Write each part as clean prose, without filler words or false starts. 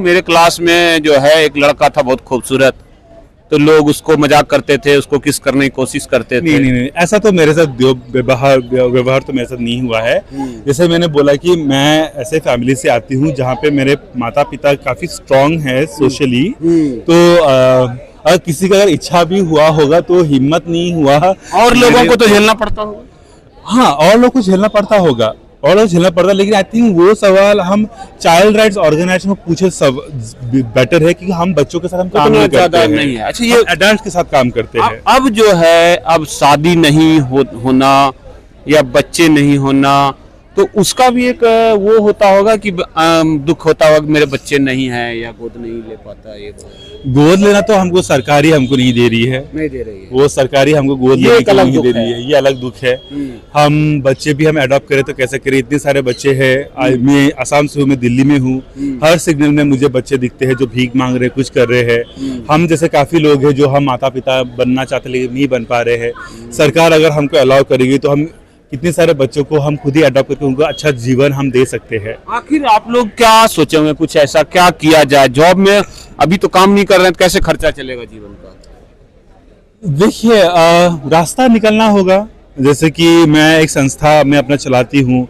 मेरे क्लास में जो है एक लड़का था बहुत खूबसूरत, तो लोग उसको मजाक करते थे, उसको किस करने की कोशिश करते थे। नहीं, ऐसा तो मेरे साथ व्यवहार तो मेरे साथ नहीं हुआ है। जैसे मैंने बोला कि मैं ऐसे फैमिली से आती हूँ जहाँ पे मेरे माता पिता काफी स्ट्रांग है सोशली, तो अगर किसी का अगर इच्छा भी हुआ होगा तो हिम्मत नहीं हुआ, और लोगों को तो झेलना पड़ता होगा। हाँ, और लोग को झेलना पड़ता होगा, और लोग झेलना पड़ता, लेकिन आई थिंक वो सवाल हम चाइल्ड राइट्स ऑर्गेनाइजेशन को पूछे सब बेटर है कि हम बच्चों के साथ हम काम नहीं करते हैं। नहीं है। अच्छा, ये एडल्ट के साथ काम करते हैं। अब जो है, अब शादी नहीं होना या बच्चे नहीं होना, तो उसका भी एक वो होता होगा कि दुख होता होगा कि मेरे बच्चे नहीं हैं या गोद नहीं ले पाता। ये गोद लेना तो हमको सरकारी हमको नहीं दे रही है, नहीं दे रही है। वो सरकारी हमको गोद लेने को नहीं दे रही है, ये अलग दुख है। हम बच्चे भी हम अडॉप्ट करें तो कैसे करें, इतने सारे बच्चे हैं। मैं आसाम से हूँ, मैं दिल्ली में हूँ, हर सिग्नल में मुझे बच्चे दिखते हैं जो भीख मांग रहे, कुछ कर रहे हैं। हम जैसे काफी लोग हैं जो हम माता पिता बनना चाहते लेकिन नहीं बन पा रहे हैं। सरकार अगर हमको अलाउ करेगी तो हम कितने सारे बच्चों को हम खुद ही अडॉप्ट करके उनको अच्छा जीवन हम दे सकते हैं। आखिर आप लोग क्या सोचे होंगे, कुछ ऐसा क्या किया जाए? जॉब में अभी तो काम नहीं कर रहे हैं, तो कैसे खर्चा चलेगा जीवन का? देखिए, रास्ता निकलना होगा। जैसे कि मैं एक संस्था में अपना चलाती हूँ,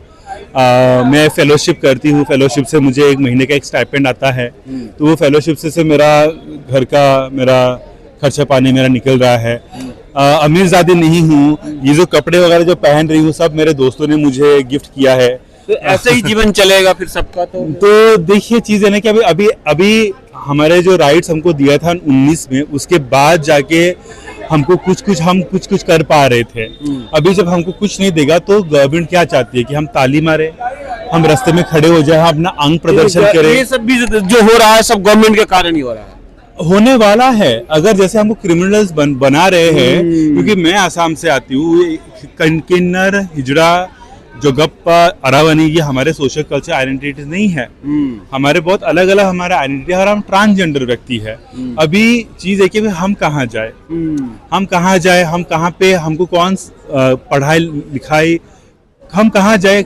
मैं फेलोशिप करती हूँ। फेलोशिप से मुझे एक महीने का एक स्टाइपेंड आता है, तो वो फेलोशिप से मेरा घर का मेरा खर्चा पानी मेरा निकल रहा है। अमीरजादी नहीं हूँ, ये जो कपड़े वगैरह जो पहन रही हूँ सब मेरे दोस्तों ने मुझे गिफ्ट किया है। तो ऐसे ही जीवन चलेगा फिर सबका? तो देखिए, चीज है ना कि अभी हमारे जो राइट्स हमको दिया था 19 में, उसके बाद जाके हमको कुछ कर पा रहे थे। अभी जब हमको कुछ नहीं देगा तो गवर्नमेंट क्या चाहती है कि हम ताली मारे, हम रास्ते में खड़े हो जाए, हम अपना अंग प्रदर्शन करें। ये सब भी जो हो रहा है सब गवर्नमेंट के कारण ही हो रहा है, होने वाला है। अगर जैसे हमको क्रिमिनल्स बना रहे हैं, क्योंकि मैं आसाम से आती हूँ, किन्नर, हिजड़ा, जोगप्पा, अरावनी, ये हमारे सोशल कल्चर आइडेंटिटीज नहीं है। हमारे बहुत अलग अलग हमारा आइडेंटिटी है, और हम ट्रांसजेंडर व्यक्ति है। अभी चीज है कि हम कहाँ जाए, हम कहाँ पे, हमको कौन पढ़ाई लिखाई, हम कहाँ जाए,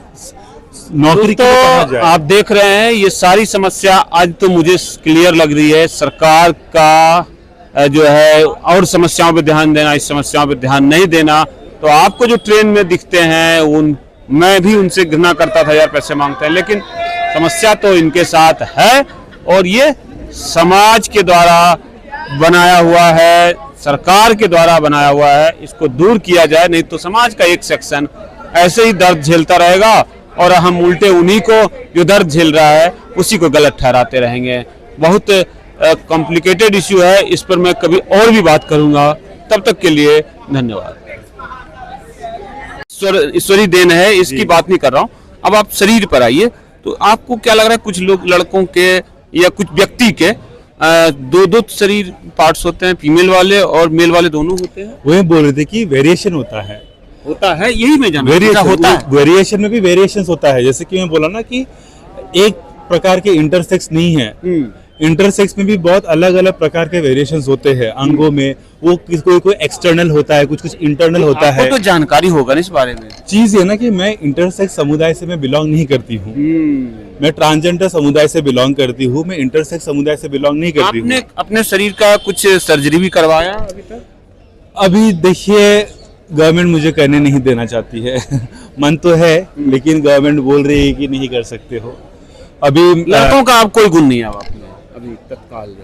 नौकरी के लिए कहाँ जाए? आप देख रहे हैं ये सारी समस्या आज तो मुझे क्लियर लग रही है। सरकार का जो है और समस्याओं पे ध्यान देना, इस समस्याओं पे ध्यान नहीं देना। तो आपको जो ट्रेन में दिखते हैं मैं भी उनसे घृणा करता था, यार पैसे मांगते हैं, लेकिन समस्या तो इनके साथ है, और ये समाज के द्वारा बनाया हुआ है, सरकार के द्वारा बनाया हुआ है। इसको दूर किया जाए, नहीं तो समाज का एक सेक्शन ऐसे ही दर्द झेलता रहेगा और हम उल्टे उन्हीं को जो दर्द झेल रहा है उसी को गलत ठहराते रहेंगे। बहुत कॉम्प्लिकेटेड इश्यू है, इस पर मैं कभी और भी बात करूंगा। तब तक के लिए धन्यवाद। ईश्वरी देन है, इसकी बात नहीं कर रहा हूँ। अब आप शरीर पर आइए, तो आपको क्या लग रहा है, कुछ लोग लड़कों के या कुछ व्यक्ति के दो शरीर पार्ट्स होते हैं, फीमेल वाले और मेल वाले दोनों होते हैं? वही बोल रहे थे कि वेरिएशन होता है, यही मैं जानना होता है। वेरिएशन में भी वेरिएशंस होता है। जैसे कि मैं बोला ना कि एक प्रकार के इंटरसेक्स नहीं है, इंटरसेक्स में भी बहुत अलग अलग प्रकार के वेरिएशंस होते हैं अंगों में। वो कोई एक्सटर्नल होता है, कुछ इंटरनल होता है। तो जानकारी होगा ना इस बारे में। चीज ये ना कि मैं इंटरसेक्स समुदाय से मैं बिलोंग नहीं करती हूँ, मैं ट्रांसजेंडर समुदाय से बिलोंग करती हूँ, मैं इंटरसेक्स समुदाय से बिलोंग नहीं करती हूँ। आपने अपने शरीर का कुछ सर्जरी भी करवाया अभी तक? अभी देखिए, गवर्नमेंट मुझे करने नहीं देना चाहती है। मन तो है, लेकिन गवर्नमेंट बोल रही है कि नहीं कर सकते हो। अभी लड़कों का आप कोई गुण नहीं है आपने अभी तत्काल?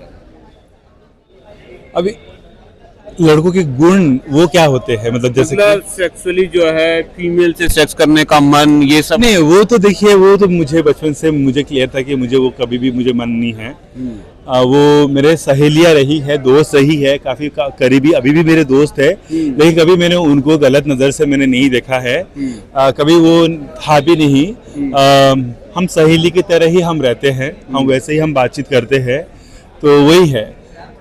अभी लड़कों के गुण वो क्या होते हैं, मतलब जैसे सेक्सुअली जो है फीमेल से सेक्स करने का मन, ये सब नहीं। वो तो देखिए, वो तो मुझे बचपन से मुझे क्लियर था कि मुझे वो कभी भी मुझे मन नहीं है। वो मेरे सहेलियां रही है, दोस्त रही है, काफी करीबी अभी भी मेरे दोस्त है, लेकिन कभी मैंने उनको गलत नजर से मैंने नहीं देखा है। कभी वो था भी नहीं। हम सहेली की तरह ही हम रहते हैं, हम वैसे ही हम बातचीत करते हैं, तो वही है।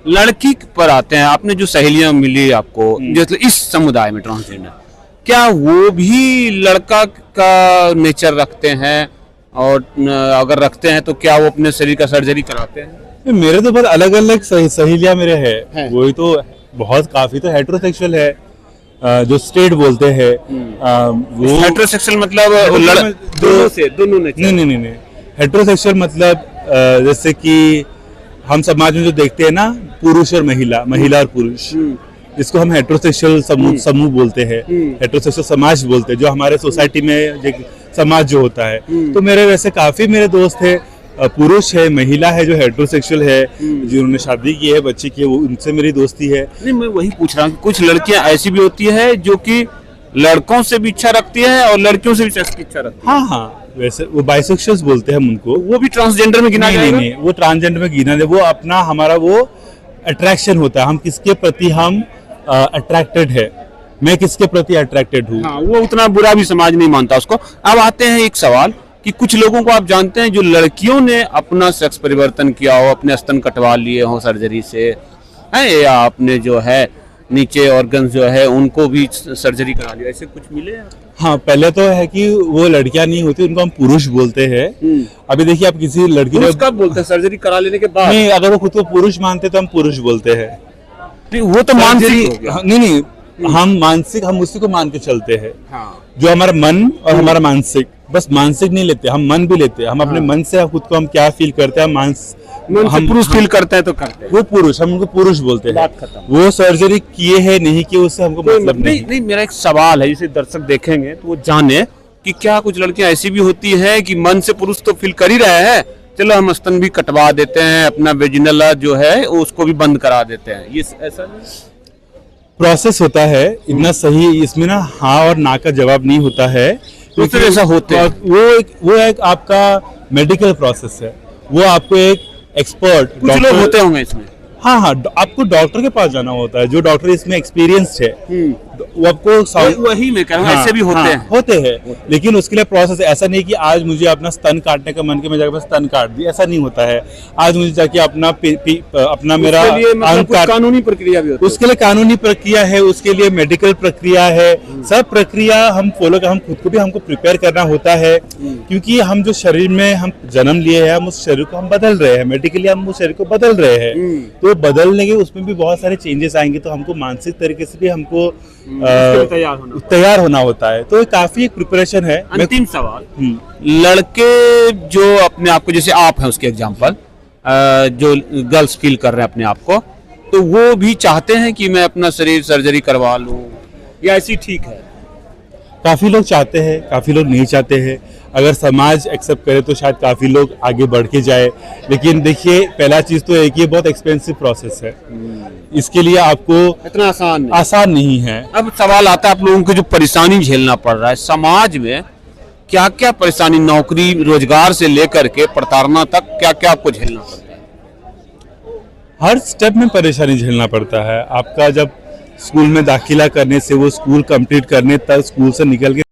लड़की पर आते हैं, आपने जो सहेलियां मिली आपको जो इस समुदाय में ट्रांसजेंडर, क्या वो भी लड़का का नेचर रखते हैं? और अगर रखते हैं तो क्या वो अपने शरीर का सर्जरी कराते हैं? मेरे तो बहुत अलग अलग सहेलियां मेरे हैं। वही तो बहुत काफी तो हेटेरोसेक्सुअल है, जो स्ट्रेट बोलते हैं। वो हेटेरोसेक्सुअल मतलब दोनों नहीं, हेटेरोसेक्सुअल मतलब जैसे कि हम समाज में जो देखते हैं ना, पुरुष और महिला, महिला और पुरुष, इसको हम हेट्रोसेक्सुअल समूह बोलते हैं, हेट्रोसेक्सुअल समाज बोलते हैं, जो हमारे सोसाइटी में समाज जो होता है। तो मेरे वैसे काफी मेरे दोस्त है, पुरुष है, महिला है जो हेट्रोसेक्सुअल है, जिन्होंने शादी की है, बच्चे की है, वो उनसे मेरी दोस्ती है। नहीं, मैं वही पूछ रहा हूँ, कुछ लड़कियां ऐसी भी होती है जो कि लड़कों से भी इच्छा रखती है और लड़कियों से भी सेक्स की इच्छा रखती है। हाँ हाँ, वैसे वो बाइसेक्सुअल्स बोलते हैं हम उनको। वो भी ट्रांसजेंडर में गिना जाएगा? नहीं, वो ट्रांसजेंडर में गिना, वो अपना हमारा वो अट्रैक्शन होता है, हम किसके प्रति हम अट्रैक्टेड है, मैं किसके प्रति अट्रैक्टेड हूँ। हाँ, वो उतना बुरा भी समाज नहीं मानता उसको। अब आते हैं एक सवाल कि कुछ लोगों को आप जानते हैं जो लड़कियों ने अपना सेक्स परिवर्तन किया हो, अपने स्तन कटवा लिए हो सर्जरी से, है, या आपने जो है नीचे ऑर्गन्स जो है उनको भी सर्जरी करा लिया, ऐसे कुछ मिले? हाँ, पहले तो है कि वो लड़कियां नहीं होती, उनको हम पुरुष बोलते हैं। अभी देखिए, आप किसी लड़की पुरुष कब बोलते हैं? सर्जरी करा लेने के बाद? नहीं, अगर वो खुद को पुरुष मानते तो हम पुरुष बोलते हैं। नहीं, वो तो मानसिक हो गया। नहीं, हम मानसिक, हम उसी को मान के चलते हैं। हाँ। जो हमारा मन और हमारा मानसिक, बस मानसिक नहीं लेते, हम मन भी लेते हैं। हम अपने मन से खुद को हम क्या फील करते हैं, मन से पुरुष फील करते हैं तो करते हैं, वो पुरुष, हम उनको पुरुष बोलते हैं। बात खत्म। वो सर्जरी किए है नहीं किए उससे हमको मतलब नहीं। नहीं, मेरा एक सवाल है, जिसे दर्शक देखेंगे तो वो जाने कि क्या कुछ लड़कियां ऐसी भी होती है कि मन से पुरुष तो फील कर ही रहे हैं, चलो हम स्तन भी कटवा देते हैं, अपना वेजिनल जो है उसको भी बंद करा देते हैं, ये ऐसा नहीं? प्रोसेस होता है इतना सही, इसमें ना हाँ और ना का जवाब नहीं होता है, क्योंकि ऐसा होते हैं। वो एक आपका मेडिकल प्रोसेस है, वो आपको एक एक्सपर्ट कुछ लोग होते होंगे इसमें। हाँ हाँ, आपको डॉक्टर के पास जाना होता है, जो डॉक्टर इसमें एक्सपीरियंस्ड है, वो आपको वही मैं कह रहा हूँ, ऐसे भी होते हैं। होते हैं, लेकिन उसके लिए प्रोसेस ऐसा नहीं कि आज मुझे अपना स्तन काटने का मन के मैं जाकर स्तन काट दी, ऐसा नहीं होता है। आज मुझे जाके अपना मेरा मतलब कानूनी प्रक्रिया भी होती है। उसके लिए कानूनी प्रक्रिया है, उसके लिए मेडिकल प्रक्रिया है, सब प्रक्रिया हम फॉलो कर, हम खुद को भी हमको प्रिपेयर करना होता है, क्योंकि हम जो शरीर में हम जन्म लिए हैं, हम उस शरीर को हम बदल रहे हैं, मेडिकली हम उस शरीर को बदल रहे हैं। तो बदलने के उसमें भी बहुत सारे चेंजेस आएंगे, तो हमको मानसिक तरीके से भी हमको तैयार होना होता है। तो काफी एक प्रिपरेशन है। अंतिम सवाल, लड़के जो अपने आप को, जैसे आप हैं उसके एग्जांपल, जो गर्ल्स फील कर रहे हैं अपने आप को, तो वो भी चाहते हैं कि मैं अपना शरीर सर्जरी करवा लूं, या ऐसी ठीक है? काफी लोग चाहते हैं, काफी लोग नहीं चाहते हैं। अगर समाज एक्सेप्ट करे तो शायद काफी लोग आगे बढ़ के जाए, लेकिन देखिए, पहला चीज तो है कि ये बहुत एक्सपेंसिव प्रोसेस है, इसके लिए आपको इतना आसान नहीं है। अब सवाल आता है, आप लोगों को जो परेशानी झेलना पड़ रहा है समाज में, क्या क्या परेशानी, नौकरी रोजगार से लेकर के प्रताड़ना तक, क्या क्या आपको झेलना पड़ता है? हर स्टेप में परेशानी झेलना पड़ता है। आपका जब स्कूल में दाखिला करने से वो स्कूल कंप्लीट करने तक, स्कूल से निकल के